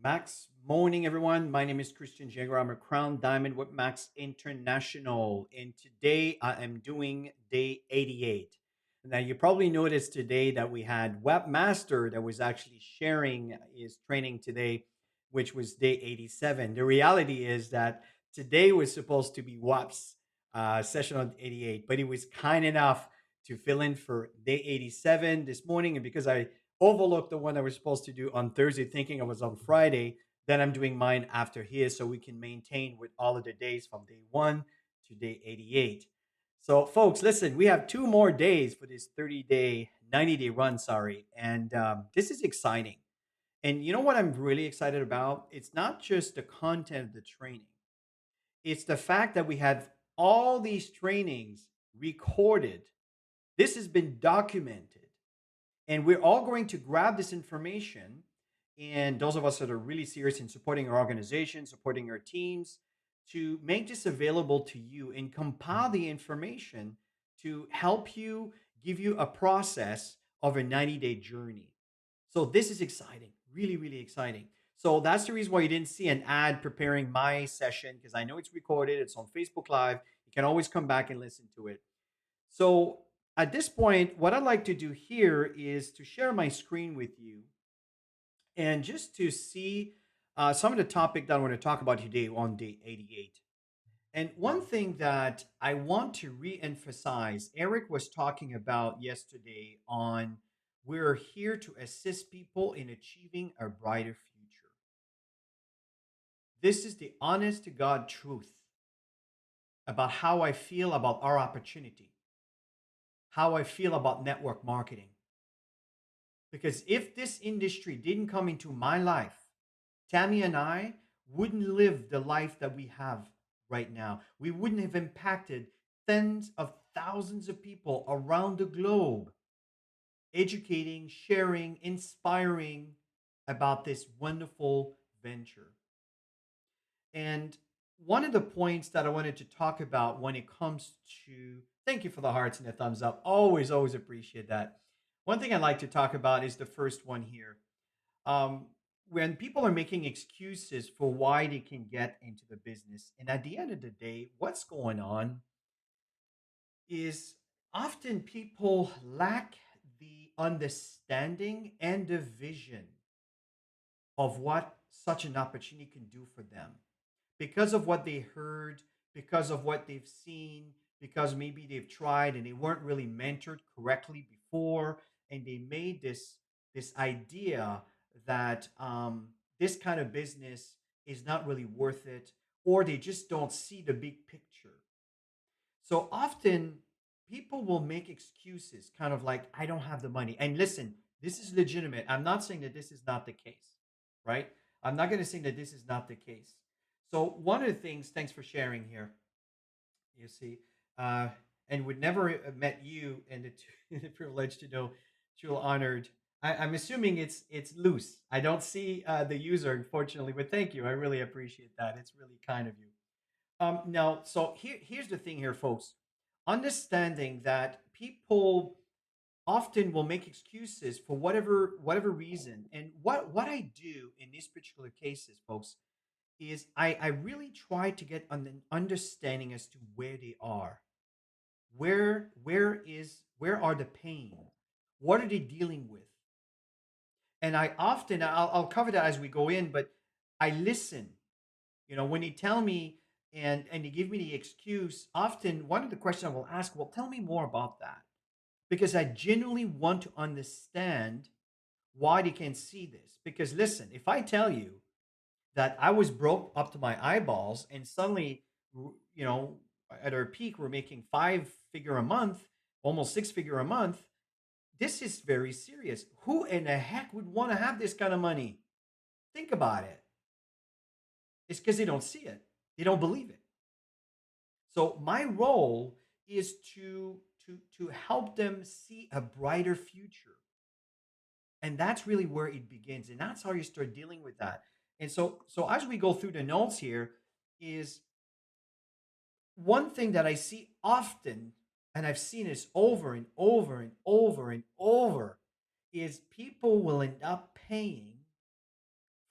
Max morning, everyone. My name is Christian Jager. I'm a Crown Diamond with Max International. And today I am doing day 88. Now, you probably noticed today that we had Webmaster that was actually sharing his training today, which was day 87. The reality is that today was supposed to be WAP's session on 88, but he was kind enough to fill in for day 87 this morning. And because I overlooked the one I was supposed to do on Thursday, thinking it was on Friday. Then I'm doing mine after his so we can maintain with all of the days from day one to day 88. So, folks, listen, we have two more days for this 30-day, 90-day run, sorry. And this is exciting. And you know what I'm really excited about? It's not just the content of the training, it's the fact that we have all these trainings recorded. This has been documented and we're all going to grab this information. And those of us that are really serious in supporting our organization, supporting our teams, to make this available to you and compile the information to help you, give you a process of a 90-day journey. So this is exciting, really, really exciting. So that's the reason why you didn't see an ad preparing my session because I know it's recorded, it's on Facebook Live. You can always come back and listen to it. So at this point, what I'd like to do here is to share my screen with you and just to see some of the topic that I want to talk about today on day 88. And one thing that I want to re-emphasize, Eric was talking about yesterday on we're here to assist people in achieving a brighter future. This is the honest to God truth about how I feel about our opportunity, how I feel about network marketing. Because if this industry didn't come into my life, Tammy and I wouldn't live the life that we have right now. We wouldn't have impacted tens of thousands of people around the globe, educating, sharing, inspiring about this wonderful venture. And one of the points that I wanted to talk about when it comes to, thank you for the hearts and the thumbs up. Always, always appreciate that. One thing I'd like to talk about is the first one here. Um, when people are making excuses for why they can get into the business, and at the end of the day, what's going on is often people lack the understanding and the vision of what such an opportunity can do for them because of what they heard, because of what they've seen, because maybe they've tried and they weren't really mentored correctly before, and they made this idea that this kind of business is not really worth it, or they just don't see the big picture. So often people will make excuses, kind of like, I don't have the money. And listen, this is legitimate. I'm not saying that this is not the case, right? I'm not going to say that this is not the case. So, one of the things, thanks for sharing here, you see, uh, and would never have met you and the privilege to know, feel honored. I'm assuming it's loose. I don't see the user, unfortunately, but thank you. I really appreciate that. It's really kind of you. Now, so here's the thing here, folks. Understanding that people often will make excuses for whatever reason, and what I do in these particular cases, folks, is I really try to get an understanding as to where they are, where are the pain, what are they dealing with, and I often I'll cover that as we go in, but I listen. You know, when they tell me and they give me the excuse, often one of the questions I will ask, well, tell me more about that. Because I genuinely want to understand why they can see this. Because listen, if I tell you that I was broke up to my eyeballs and suddenly, you know, at our peak, we're making five-figure a month, almost six-figure a month, this is very serious. Who in the heck would want to have this kind of money? Think about it. It's because they don't see it. They don't believe it. So my role is to help them see a brighter future. And that's really where it begins. And that's how you start dealing with that. And so as we go through the notes here is one thing that I see often, and I've seen this over and over and over and over, is people will end up paying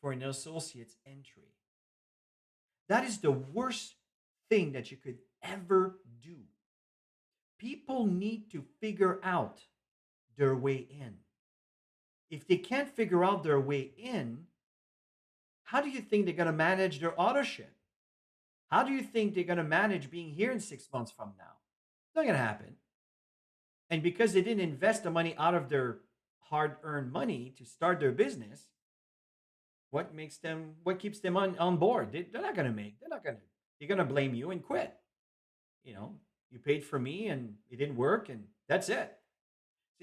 for an associate's entry. That is the worst thing that you could ever do. People need to figure out their way in. If they can't figure out their way in, how do you think they're going to manage their authorship? How do you think they're going to manage being here in 6 months from now? It's not going to happen. And because they didn't invest the money out of their hard earned money to start their business, what keeps them on board? They're not going to they're going to blame you and quit. You know, you paid for me and it didn't work and that's it.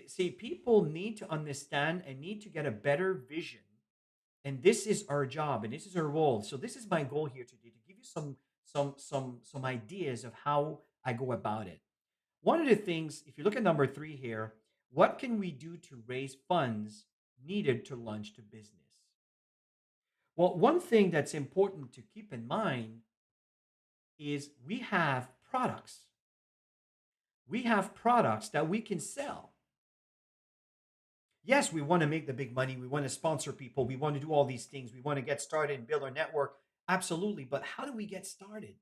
See, people need to understand and need to get a better vision. And this is our job and this is our role. So this is my goal here today to give you some ideas of how I go about it. One of the things, if you look at number 3 here, what can we do to raise funds needed to launch the business? Well, one thing that's important to keep in mind is we have products. We have products that we can sell. Yes, we want to make the big money. We want to sponsor people. We want to do all these things. We want to get started and build our network. Absolutely. But how do we get started?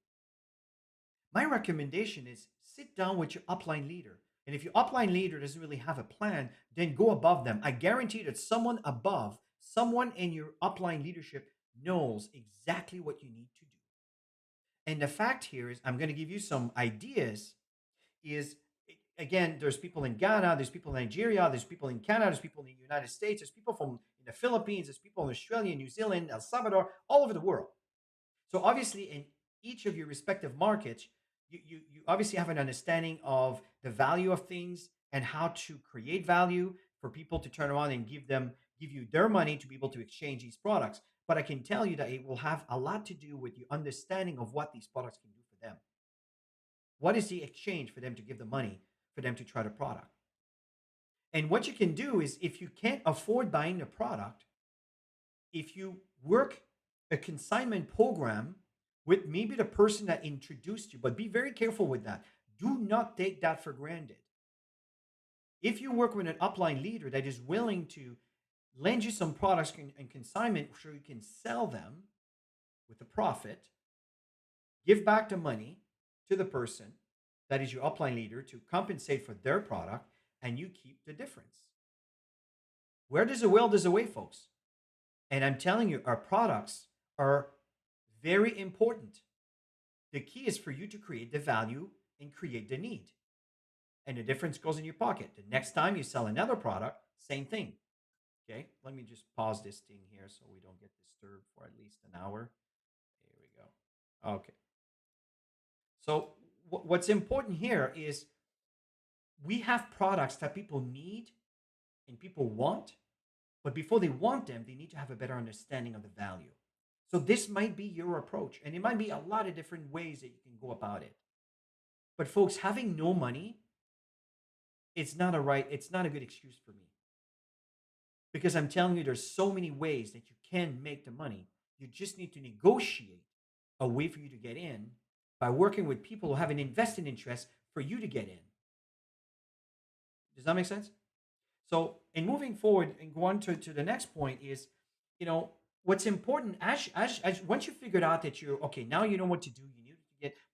My recommendation is sit down with your upline leader. And if your upline leader doesn't really have a plan, then go above them. I guarantee that someone above, someone in your upline leadership knows exactly what you need to do. And the fact here is, I'm going to give you some ideas. Is again, there's people in Ghana, there's people in Nigeria, there's people in Canada, there's people in the United States, there's people from in the Philippines, there's people in Australia, New Zealand, El Salvador, all over the world. So obviously, in each of your respective markets, you obviously have an understanding of the value of things and how to create value for people to turn around and give you their money to be able to exchange these products. But I can tell you that it will have a lot to do with your understanding of what these products can do for them. What is the exchange for them to give the money for them to try the product? And what you can do is, if you can't afford buying the product, if you work a consignment program with maybe the person that introduced you, but be very careful with that. Do not take that for granted. If you work with an upline leader that is willing to lend you some products and consignment so you can sell them with a profit, give back the money to the person that is your upline leader to compensate for their product, and you keep the difference. Where there's a will, there's a way, folks. And I'm telling you, our products are very important. The key is for you to create the value and create the need. And the difference goes in your pocket. The next time you sell another product, same thing. Okay, let me just pause this thing here so we don't get disturbed for at least an hour. Here we go. Okay. So what's important here is we have products that people need and people want, but before they want them, they need to have a better understanding of the value. So this might be your approach, and it might be a lot of different ways that you can go about it. But folks, having no money, it's not a good excuse for me. Because I'm telling you, there's so many ways that you can make the money. You just need to negotiate a way for you to get in by working with people who have an invested interest for you to get in. Does that make sense? So, in moving forward and go on to the next point is, what's important as once you figured out that you're okay, now you know what to do.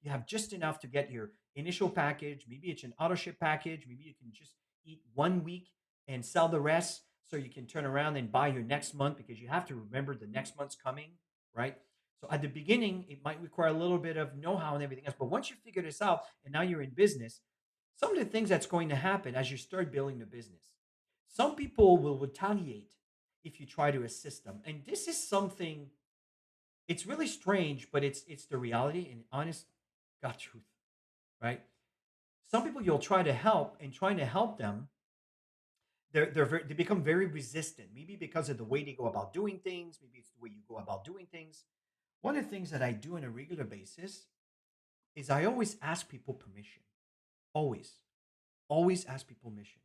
You have just enough to get your initial package. Maybe it's an auto ship package. Maybe you can just eat 1 week and sell the rest so you can turn around and buy your next month, because you have to remember the next month's coming, right? So at the beginning, it might require a little bit of know-how and everything else. But once you figure this out and now you're in business, some of the things that's going to happen as you start building the business, some people will retaliate if you try to assist them. And this is something, it's really strange, but it's the reality and honest God truth, right? Some people you'll try to help, and trying to help them, they become very resistant. Maybe because of the way they go about doing things. Maybe it's the way you go about doing things. One of the things that I do on a regular basis is I always ask people permission. Always, always ask people permission.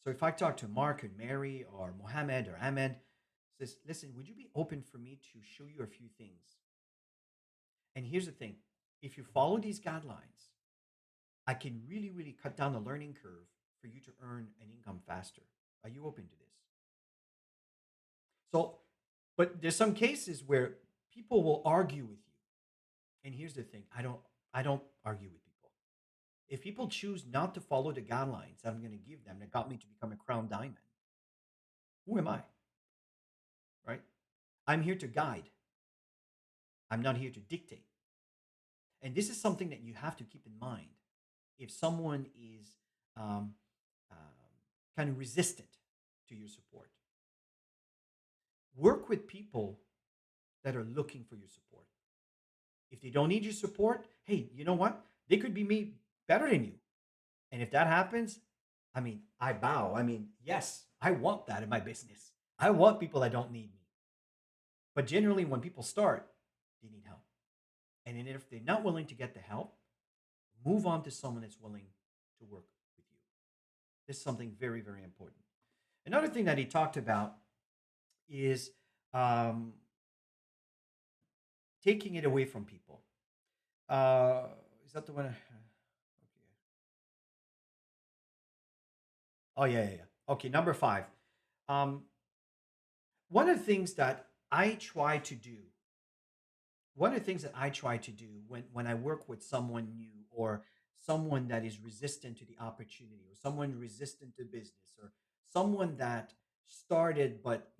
So if I talk to Mark and Mary or Mohammed or Ahmed, says, listen, would you be open for me to show you a few things? And here's the thing. If you follow these guidelines, I can really, really cut down the learning curve for you to earn an income faster. Are you open to this? So But there's some cases where people will argue with you. And here's the thing, I don't argue with people. If people choose not to follow the guidelines that I'm going to give them that got me to become a crown diamond, who am I? Right? I'm here to guide. I'm not here to dictate. And this is something that you have to keep in mind if someone is um, um, kind of resistant to your support. Work with people that are looking for your support. If they don't need your support, hey, you know what? They could be me better than you. And if that happens, I mean, I bow. I mean, yes, I want that in my business. I want people that don't need me. But generally, when people start, they need help. And then if they're not willing to get the help, move on to someone that's willing to work with you. This is something very, very important. Another thing that he talked about is um, taking it away from people. Uh, is that the one? Okay. Oh, yeah, yeah, yeah. Okay, number five. Um, one of the things that I try to do one of the things that I try to do when I work with someone new or someone that is resistant to the opportunity or someone resistant to business or someone that started but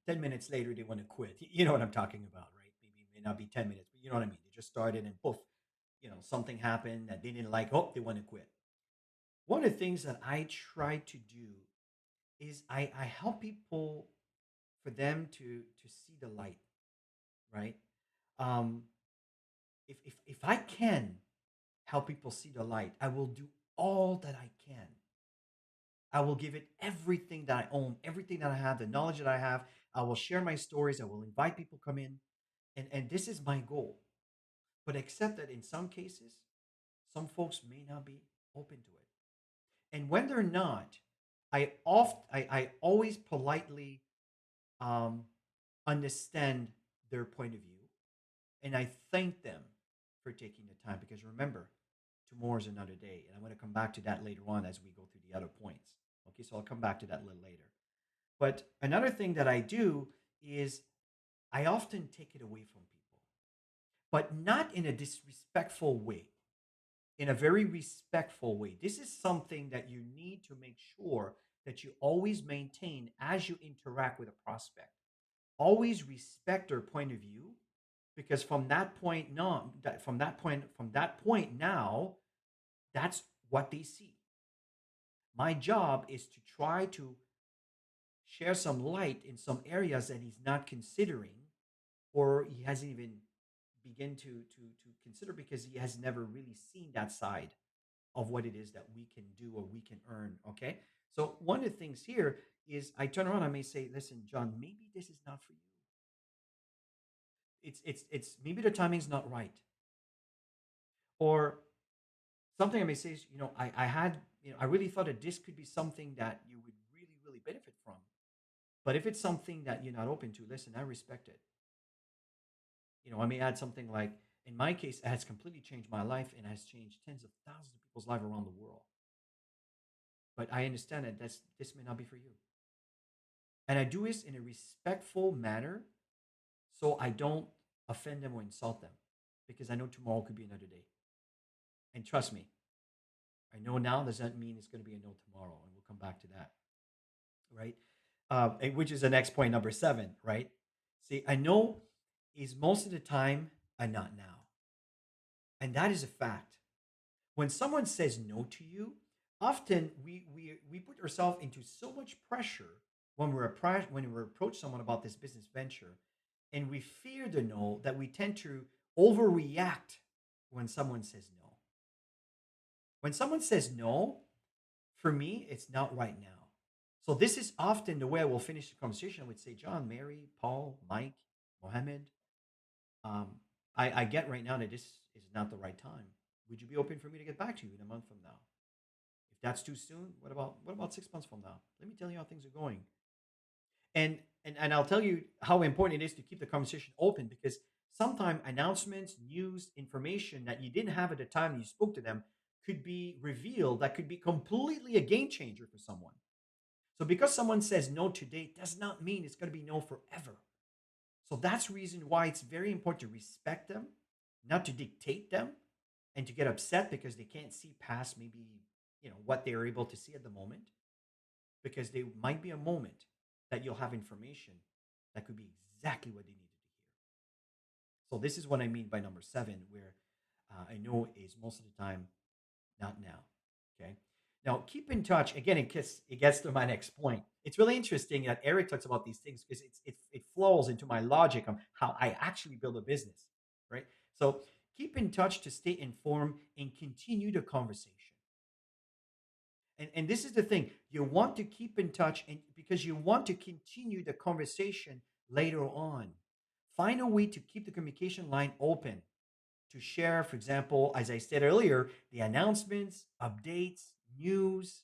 10 minutes later they want to quit. You know what I'm talking about, right? Maybe it may not be 10 minutes, but you know what I mean. They just started and poof, something happened that they didn't like. Oh, they want to quit. One of the things that I try to do is I help people for them to see the light, right? Um, if I can help people see the light, I will do all that I can. I will give it everything that I own, everything that I have, the knowledge that I have. I will share my stories. I will invite people come in, and this is my goal. But except that in some cases, some folks may not be open to it, and when they're not, I always politely um, understand their point of view, and I thank them for taking the time because remember, tomorrow is another day. And I'm going to come back to that later on as we go through the other points. Okay, so I'll come back to that a little later. But another thing that I do is I often take it away from people, but not in a disrespectful way, in a very respectful way. This is something that you need to make sure that you always maintain as you interact with a prospect. Always respect their point of view because from that point now, that's what they see. My job is to try to share some light in some areas that he's not considering or he hasn't even begin to consider because he has never really seen that side of what it is that we can do or we can earn. Okay, so one of the things here is I turn around, I may say, listen, John, maybe this is not for you. It's maybe the timing's not right. Or something I may say is, I had, I really thought that this could be something that you would really, really benefit from. But if it's something that you're not open to, listen, I respect it. I may add something like, in my case, it has completely changed my life and has changed tens of thousands of people's lives around the world. But I understand that this may not be for you. And I do this in a respectful manner so I don't offend them or insult them because I know tomorrow could be another day. And trust me, I know now doesn't mean it's going to be a no tomorrow. And we'll come back to that, right? Which is the next point, number seven, right? See, I know is most of the time a not now. And that is a fact. When someone says no to you, often we put ourselves into so much pressure when we approach someone about this business venture, and we fear the no that we tend to overreact when someone says no. When someone says no, for me, it's not right now. So this is often the way I will finish the conversation. I would say, John, Mary, Paul, Mike, Mohammed, um, I get right now that this is not the right time. Would you be open for me to get back to you in a month from now? If that's too soon, what about 6 months from now? Let me tell you how things are going. And I'll tell you how important it is to keep the conversation open because sometimes announcements, news, information that you didn't have at the time you spoke to them could be revealed that could be completely a game changer for someone. So because someone says no today does not mean it's going to be no forever. So that's the reason why it's very important to respect them, not to dictate them, and to get upset because they can't see past maybe what they're able to see at the moment, because there might be a moment that you'll have information that could be exactly what they needed to hear. So this is what I mean by number seven, where I know is most of the time not now. Okay. Now keep in touch. Again, it gets to my next point. It's really interesting that Eric talks about these things because it flows into my logic on how I actually build a business, right? So keep in touch to stay informed and continue the conversation. And this is the thing, you want to keep in touch, and because you want to continue the conversation later on. Find a way to keep the communication line open, to share, for example, as I said earlier, the announcements, updates, news.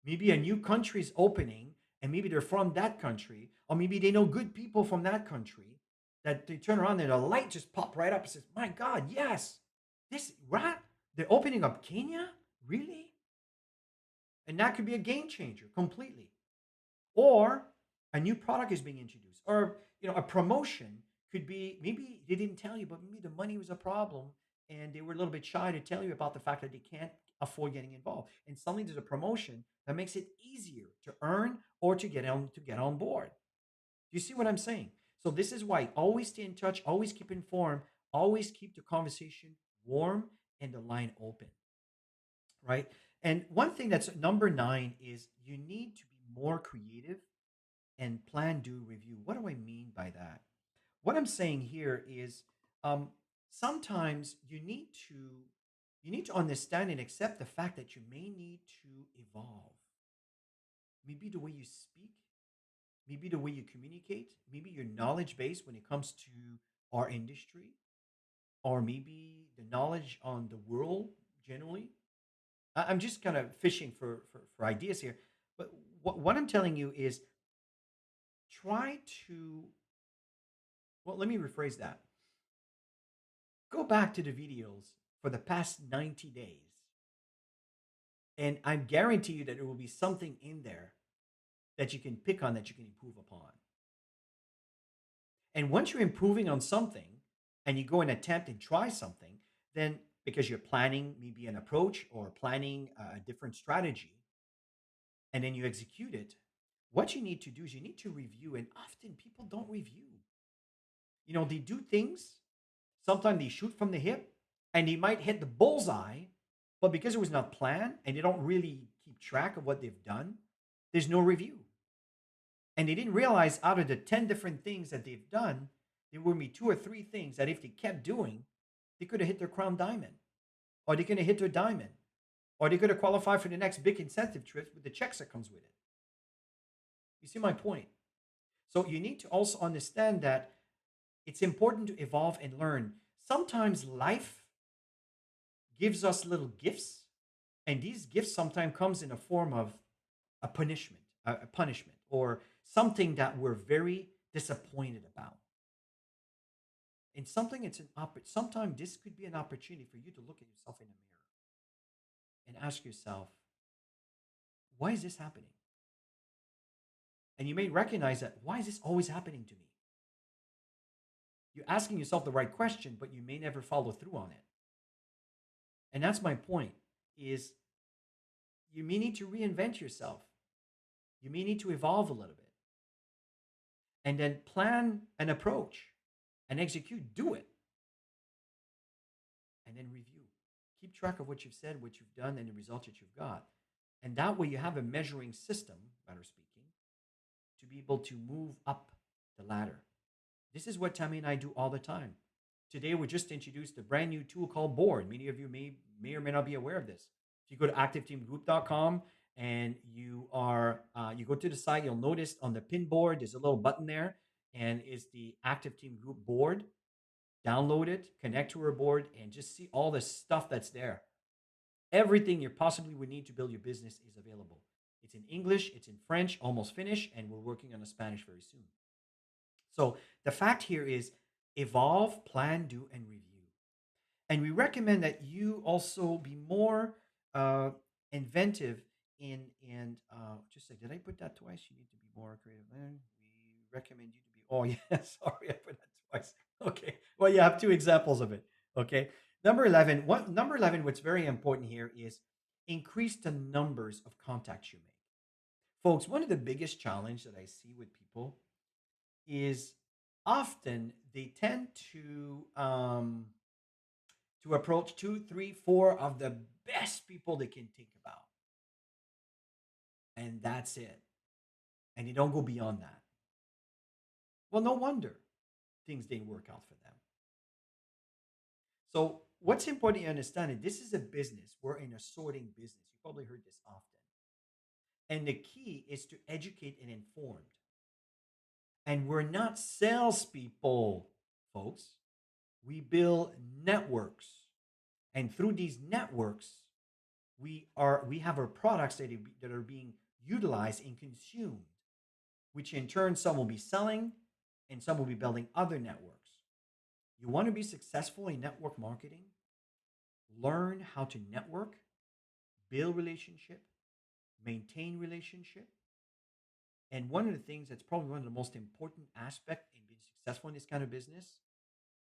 Maybe a new country is opening, and maybe they're from that country, or maybe they know good people from that country, that they turn around and a light just pop right up and says, "My God, yes, this right? They're opening up Kenya, really?" And that could be a game changer completely. Or a new product is being introduced, or a promotion could be, maybe they didn't tell you, but maybe the money was a problem and they were a little bit shy to tell you about the fact that they can't afford getting involved, and suddenly there's a promotion that makes it easier to earn or to get on board. Do you see what I'm saying? So this is why always stay in touch, always keep informed, always keep the conversation warm and the line open, right? And one thing that's number nine is you need to be more creative and plan, do, review. What do I mean by that? What I'm saying here is, um, sometimes you need to understand and accept the fact that you may need to evolve. Maybe the way you speak, maybe the way you communicate, maybe your knowledge base when it comes to our industry, or maybe the knowledge on the world generally. I'm just kind of fishing for ideas here. But what I'm telling you is, try to, well, let me rephrase that. Go back to the videos for the past 90 days, and I guarantee you that there will be something in there that you can pick on, that you can improve upon. And once you're improving on something and you go and attempt and try something, then because you're planning maybe an approach or planning a different strategy, and then you execute it, what you need to do is you need to review. And often people don't review. They do things, sometimes they shoot from the hip and they might hit the bullseye, but because it was not planned and they don't really keep track of what they've done, there's no review. And they didn't realize out of the 10 different things that they've done, there were maybe two or three things that if they kept doing, they could have hit their crown diamond, or they could have hit their diamond, or they could have qualified for the next big incentive trip with the checks that comes with it. You see my point? So you need to also understand that it's important to evolve and learn. Sometimes life gives us little gifts, and these gifts sometimes comes in a form of a punishment, or something that we're very disappointed about. And something it's sometimes this could be an opportunity for you to look at yourself in the mirror and ask yourself, why is this happening? And you may recognize that, why is this always happening to me? You're asking yourself the right question, but you may never follow through on it. And that's my point, is you may need to reinvent yourself. You may need to evolve a little bit, and then plan an approach and execute, do it, and then review. Keep track of what you've said, what you've done, and the results that you've got. And that way you have a measuring system, better speaking, to be able to move up the ladder. This is what Tammy and I do all the time. Today, we just introduced a brand new tool called Board. Many of you may or may not be aware of this. If you go to activeteamgroup.com and you go to the site, you'll notice on the pin board there's a little button there, and it's the Active Team Group board. Download it, connect to our board, and just see all the stuff that's there. Everything you possibly would need to build your business is available. It's in English, it's in French, almost finished, and we're working on a Spanish very soon. So the fact here is, evolve, plan, do, and review. And we recommend that you also be more uh, inventive in, and just like, did I put that twice? You need to be more creative. We recommend you to be Oh, yeah. Sorry, I put that twice. Okay. Well, you have two examples of it. Okay. Number 11, what's very important here is increase the numbers of contacts you make. Folks, one of the biggest challenge that I see with people is often they tend to approach two, three, four of the best people they can think about, and that's it. And they don't go beyond that. Well, no wonder things didn't work out for them. So, what's important to understand is this is a business. We're in a sorting business. You probably heard this often. And the key is to educate and inform. And we're not salespeople, folks. We build networks. And through these networks, we have our products that are being utilized and consumed, which in turn some will be selling and some will be building other networks. You want to be successful in network marketing? Learn how to network, build relationship, maintain relationship. And one of the things that's probably one of the most important aspects in being successful in this kind of business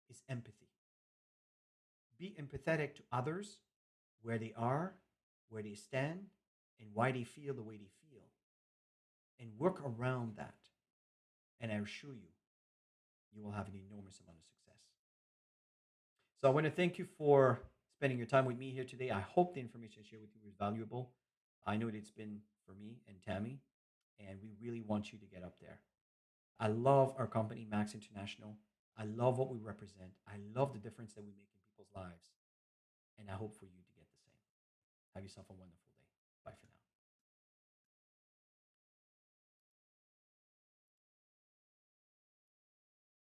is empathy. Be empathetic to others, where they are, where they stand, and why they feel the way they feel, and work around that. And I assure you, you will have an enormous amount of success. So I want to thank you for spending your time with me here today. I hope the information I shared with you was valuable. I know that it's been for me and Tammy, and we really want you to get up there. I love our company, Max International. I love what we represent. I love the difference that we make in people's lives. And I hope for you to get the same. Have yourself a wonderful day. Bye for now.